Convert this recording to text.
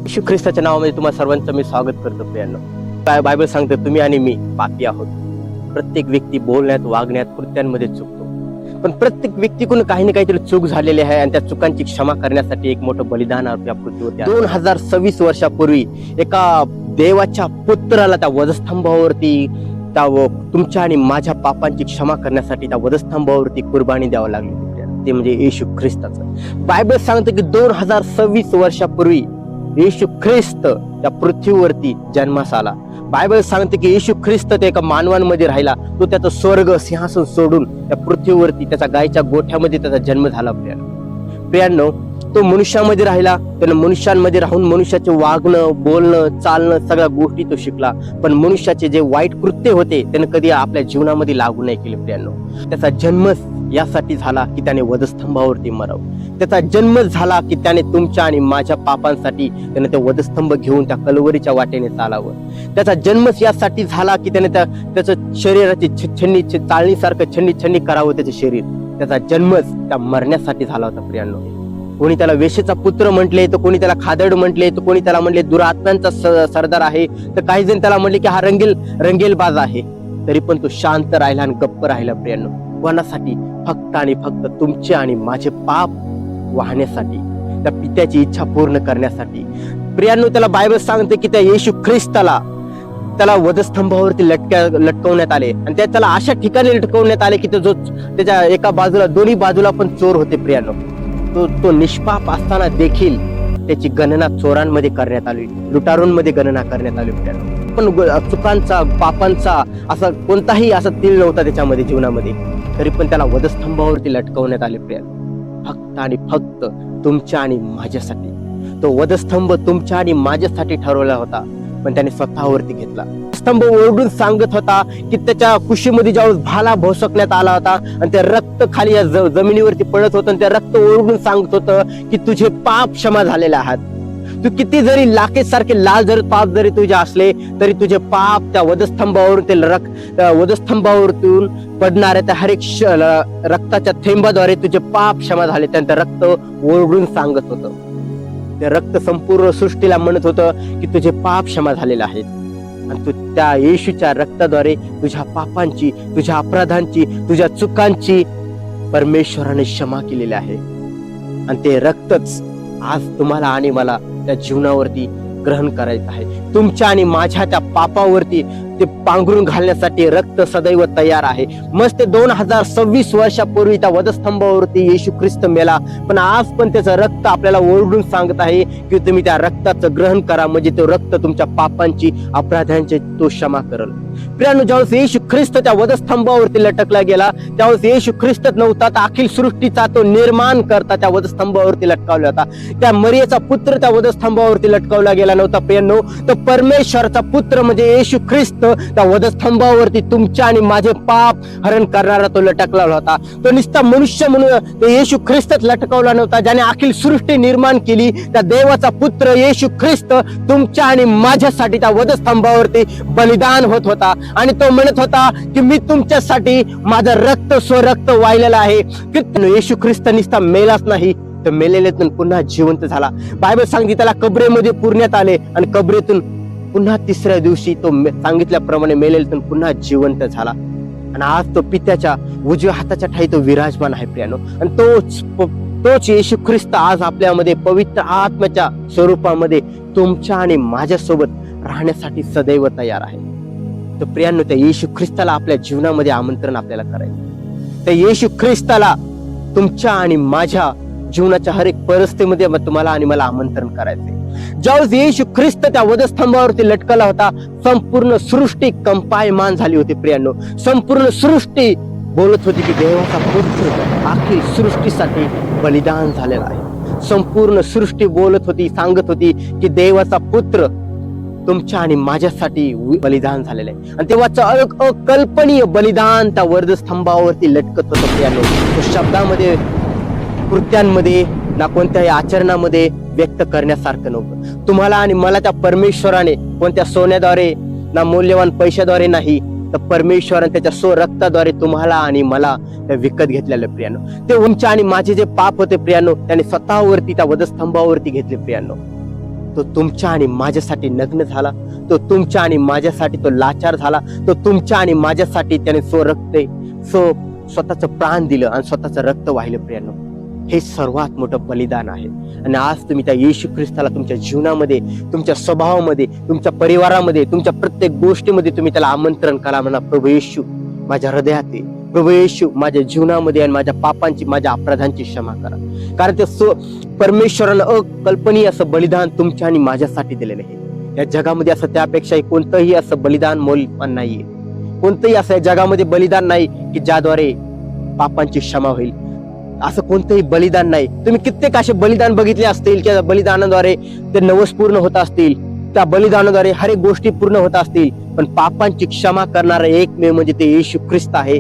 येशू ख्रिस्ताच्या नावामध्ये तुम्हा सर्वांचं मी स्वागत करतो प्रियांनो. काय बायबल सांगते, तुम्ही आणि मी पापी आहोत. प्रत्येक व्यक्ती बोलण्यात, वागण्यात, कृत्यांमध्ये चुकतो. पण प्रत्येक व्यक्तीकडून काही ना काहीतरी चूक झालेली आहे आणि त्या चुकांची क्षमा करण्यासाठी एक मोठं बलिदान या पृथ्वीवरती 2026 वर्षापूर्वी एका देवाच्या पुत्राला त्या वधस्तंभावरती तुमच्या आणि माझ्या पापांची क्षमा करण्यासाठी त्या वधस्तंभावरती कुर्बानी द्यावं लागली. ते म्हणजे येशू ख्रिस्ताचं. बायबल सांगतं की 2026 वर्षापूर्वी येशू ख्रिस्त त्या पृथ्वीवरती जन्मास आला. बायबल सांगते की येशू ख्रिस्त ते एका मानवांमध्ये राहिला. तो त्याचा स्वर्ग सिंहासन सोडून त्या पृथ्वीवरती त्याचा गायच्या गोठ्यामध्ये त्याचा जन्म झाला. प्रियांनो, तो मनुष्यामध्ये राहिला. त्यानं मनुष्यांमध्ये राहून मनुष्याचे वागणं, बोलणं, चालणं सगळ्या गोष्टी तो शिकला. पण मनुष्याचे जे वाईट कृत्य होते त्याने कधी आपल्या जीवनामध्ये लागू नाही केले. प्रियांनो, त्याचा जन्म यासाठी झाला की त्याने वधस्तंभावरती मरावं. त्याचा जन्म झाला की त्याने तुमच्या आणि माझ्या पापांसाठी त्याने ते वधस्तंभ घेऊन त्या कलवरीच्या वाटेने चालावं. त्याचा जन्मच यासाठी झाला की त्याने त्याचं शरीराची छन्नी चालणीसारखं छन्नी करावं त्याचे शरीर. त्याचा जन्मच त्या मरण्यासाठी झाला होता. प्रियांनो, कोणी त्याला वेशेचा पुत्र म्हटले, तर कोणी त्याला खादड म्हटले, तर कोणी त्याला म्हटले दुरात्म्यांचा सरदार आहे, तर काही जण त्याला म्हटले की हा रंगेलबाज आहे. तरी पण तो शांत राहिला आणि गप्प राहिला. प्रियांनो, कोणासाठी? फक्त आणि फक्त तुमचे आणि माझे पाप वाहण्यासाठी, त्या पित्याची इच्छा पूर्ण करण्यासाठी. प्रियांनो, त्याला बायबल सांगते की त्या येशू ख्रिस्ताला त्याला वधस्तंभावरती लटकवण्यात आले आणि त्याला अशा ठिकाणी लटकवण्यात आले की त्याच्या एका बाजूला, दोन्ही बाजूला पण चोर होते. प्रियांनो, तो निष्पाप असताना देखील त्याची गणना चोरांमध्ये करण्यात आली, लुटारूंमध्ये गणना करण्यात आली. पण चुकांचा, पापांचा असा कोणताही असा तीळ नव्हता त्याच्यामध्ये जीवनामध्ये. तरी पण त्याला वधस्तंभावरती लटकवण्यात आले. प्रियांनो, फक्त आणि फक्त तुमच्या आणि माझ्यासाठी. तो वधस्तंभ तुमच्या आणि माझ्यासाठी ठरवला होता, पण त्याने स्वतःवरती घेतला. स्तंभ ओरडून सांगत होता की त्याच्या कुशीमध्ये ज्यावेळेस भाला भोसकण्यात आला होता आणि ते रक्त खाली जमिनीवरती पडत होतं, आणि ते रक्त ओरडून सांगत होतं की तुझे पाप क्षमा झालेले आहात. तू किती जरी लाखेसारखे लाल जरी पाप जरी तुझे असले तरी तुझे पाप त्या वधस्तंभावरतून पडणाऱ्या त्या हर एक रक्ताच्या थेंबाद्वारे तुझे पाप क्षमा झाले. त्यांचं रक्त ओरडून सांगत होतं. ते रक्त संपूर्ण सृष्टीला म्हणत होतं की तुझे पाप क्षमा झालेले आहेत. आणि तू त्या येशूच्या रक्ताद्वारे तुझ्या पापांची, तुझ्या अपराधांची, तुझ्या चुकांची परमेश्वराने क्षमा केलेली आहे. आणि ते रक्तच आज तुम्हाला आणि मला त्या जीवनावरती ग्रहण करायचं आहे. तुमच्या आणि माझ्या त्या पापावरती ते पांघरून घालण्यासाठी रक्त सदैव तयार आहे. मस्त 2026 वर्षापूर्वी त्या वधस्तंभावरती येशू ख्रिस्त मेला, पण आज पण त्याचं रक्त आपल्याला ओरडून सांगत आहे की तुम्ही त्या रक्ताचं ग्रहण करा, म्हणजे तो रक्त तुमच्या पापांची, अपराधांची तो क्षमा करेल. प्रियांनो, ज्यावेळेस येशू ख्रिस्त त्या वधस्तंभावरती लटकला गेला त्यावेळेस येशू ख्रिस्त नव्हता, तर अखिल सृष्टीचा तो निर्माण करता त्या वधस्तंभावरती लटकावला होता. त्या मरियेचा पुत्र त्या वधस्तंभावरती लटकावला गेला नव्हता. प्रियांनो, तो परमेश्वराचा पुत्र म्हणजे येशू ख्रिस्त त्या वधस्तंभावरती तुमच्या आणि माझे पाप हरण करणारा तो लटकला होता. तो नुसता मनुष्य म्हणून तो येशू ख्रिस्तच लटकवला नव्हता. ज्याने अखिल सृष्टी निर्माण केली, त्या देवाचा पुत्र येशू ख्रिस्त तुमच्या आणि माझ्यासाठी त्या वधस्तंभावरती बलिदान होत होता. आणि तो म्हणत होता की मी तुमच्यासाठी माझं रक्त स्वरक्त वाहिलेलं आहे. की येशू ख्रिस्त नुसता मेलाच नाही, तर मेलेल्यातून पुन्हा जिवंत झाला. बायबल सांगते त्याला कबरेमध्ये पुरण्यात आले आणि कबरेतून पुन्हा तिसऱ्या दिवशी तो सांगितल्याप्रमाणे मेलेल्यातून पुन्हा जिवंत झाला. आणि आज तो पित्याच्या उजव्या हाताच्या ठाई तो विराजमान आहे. प्रियांनो, आणि तोच येशू ख्रिस्त आज आपल्यामध्ये पवित्र आत्म्याच्या स्वरूपामध्ये तुमच्या आणि माझ्यासोबत राहण्यासाठी सदैव तयार आहे. तर प्रियांनो, त्या येशू ख्रिस्ताला आपल्या जीवनामध्ये आमंत्रण आपल्याला करायचं. त्या येशू ख्रिस्ताला तुमच्या आणि माझ्या जीवनाच्या हर एक परिस्थितीमध्ये तुम्हाला आणि मला आमंत्रण करायचंय. ज्यावेळेस येशू ख्रिस्त त्या वधस्तंभावरती लटकला होता, संपूर्ण सृष्टी कंपायमान झाली होती. प्रियांनो, संपूर्ण सृष्टी बोलत होती की देवाचा पुत्र अखिल सृष्टीसाठी बलिदान झालेला आहे. संपूर्ण सृष्टी बोलत होती, सांगत होती की देवाचा पुत्र तुमच्या आणि माझ्यासाठी बलिदान झालेलं आहे. आणि तेव्हाचं अकल्पनीय बलिदान त्या वधस्तंभावरती लटकत होतं. प्रियांनो, शब्दामध्ये, कृत्यांमध्ये, ना कोणत्याही आचरणामध्ये व्यक्त करण्यासारखं नव्हतं. तुम्हाला आणि मला त्या परमेश्वराने कोणत्या सोन्याद्वारे, ना मौल्यवान पैशाद्वारे नाही, तर परमेश्वराने त्याच्या रक्ताद्वारे तुम्हाला आणि मला विकत घेतलेलं. प्रियांनो, ते उंच आणि माझे जे पाप होते प्रियांनो, त्याने स्वतःवरती त्या वधस्तंभावरती घेतले. प्रियांनो, तो तुमच्या आणि माझ्यासाठी नग्न झाला, तो तुमच्या आणि माझ्यासाठी तो लाचार झाला, तो तुमच्या आणि माझ्यासाठी त्याने स्वतःचं प्राण दिलं आणि स्वतःचं रक्त वाहिलं प्रियांनो. हे सर्वात मोठं बलिदान आहे. आणि आज तुम्ही त्या येशू ख्रिस्ताला तुमच्या जीवनामध्ये, तुमच्या स्वभावामध्ये, तुमच्या परिवारामध्ये, तुमच्या प्रत्येक गोष्टीमध्ये तुम्ही त्याला आमंत्रण करा. म्हणा, प्रभू येशू माझ्या हृदयात आहे, प्रभू येशू माझ्या जीवनामध्ये आणि माझ्या पापांची, माझ्या अपराधांची क्षमा करा. कारण ते परमेश्वरानं अकल्पनीय असं बलिदान तुमच्या आणि माझ्यासाठी दिलेलं आहे. या जगामध्ये असं त्यापेक्षा कोणतंही असं बलिदान मौल्यवान नाहीये. कोणतंही असं या जगामध्ये बलिदान नाही की ज्याद्वारे पापांची क्षमा होईल. असं कोणतंही बलिदान नाही. तुम्ही कित्येक असे बलिदान बघितले असतील, त्या बलिदानाद्वारे ते नवस पूर्ण होत असतील, त्या बलिदानाद्वारे हर एक गोष्टी पूर्ण होत असतील, पण पापांची क्षमा करणारा एकमेव म्हणजे ते येशू ख्रिस्त आहे.